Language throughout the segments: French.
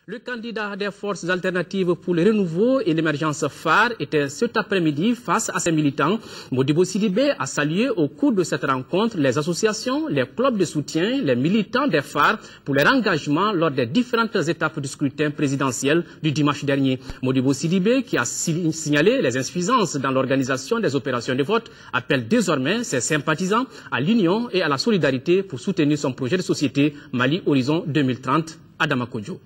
Le candidat des forces alternatives pour le renouveau et l'émergence phare était cet après-midi face à ses militants. Modibo Sidibé a salué au cours de cette rencontre les associations, les clubs de soutien, les militants des phares pour leur engagement lors des différentes étapes du scrutin présidentiel du dimanche dernier. Modibo Sidibé, qui a signalé les insuffisances dans l'organisation des opérations de vote, appelle désormais ses sympathisants à l'union et à la solidarité pour soutenir son projet de société Mali Horizon 2030. Adama Kodjo.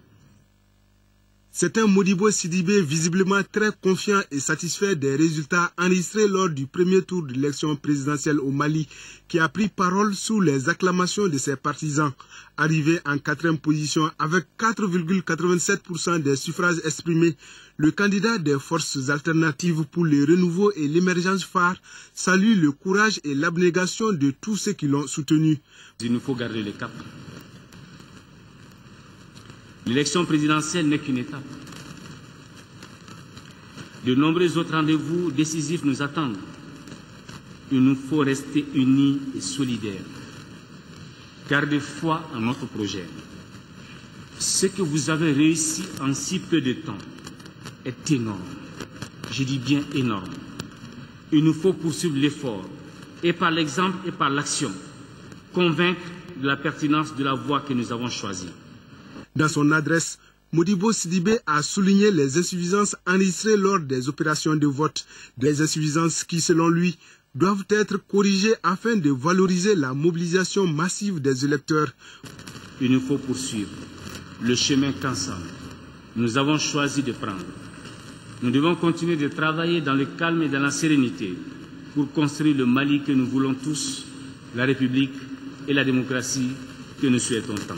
C'est un Modibo Sidibé visiblement très confiant et satisfait des résultats enregistrés lors du premier tour de l'élection présidentielle au Mali, qui a pris parole sous les acclamations de ses partisans. Arrivé en 4e position avec 4,87% des suffrages exprimés, le candidat des forces alternatives pour le renouveau et l'émergence phare salue le courage et l'abnégation de tous ceux qui l'ont soutenu. Il nous faut garder le cap. L'élection présidentielle n'est qu'une étape. De nombreux autres rendez-vous décisifs nous attendent. Il nous faut rester unis et solidaires. Gardez foi en notre projet. Ce que vous avez réussi en si peu de temps est énorme. Je dis bien énorme. Il nous faut poursuivre l'effort et par l'exemple et par l'action, convaincre de la pertinence de la voie que nous avons choisie. Dans son adresse, Modibo Sidibé a souligné les insuffisances enregistrées lors des opérations de vote, des insuffisances qui, selon lui, doivent être corrigées afin de valoriser la mobilisation massive des électeurs. Il nous faut poursuivre le chemin qu'ensemble nous avons choisi de prendre. Nous devons continuer de travailler dans le calme et dans la sérénité pour construire le Mali que nous voulons tous, la République et la démocratie que nous souhaitons tant.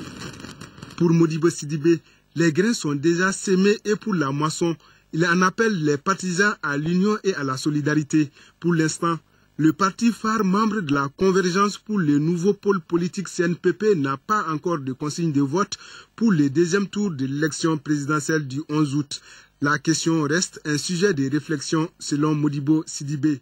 Pour Modibo Sidibé, les grains sont déjà semés et pour la moisson, il en appelle les partisans à l'union et à la solidarité. Pour l'instant, le parti phare membre de la Convergence pour le nouveau pôle politique CNPP n'a pas encore de consigne de vote pour le deuxième tour de l'élection présidentielle du 11 août. La question reste un sujet de réflexion selon Modibo Sidibé.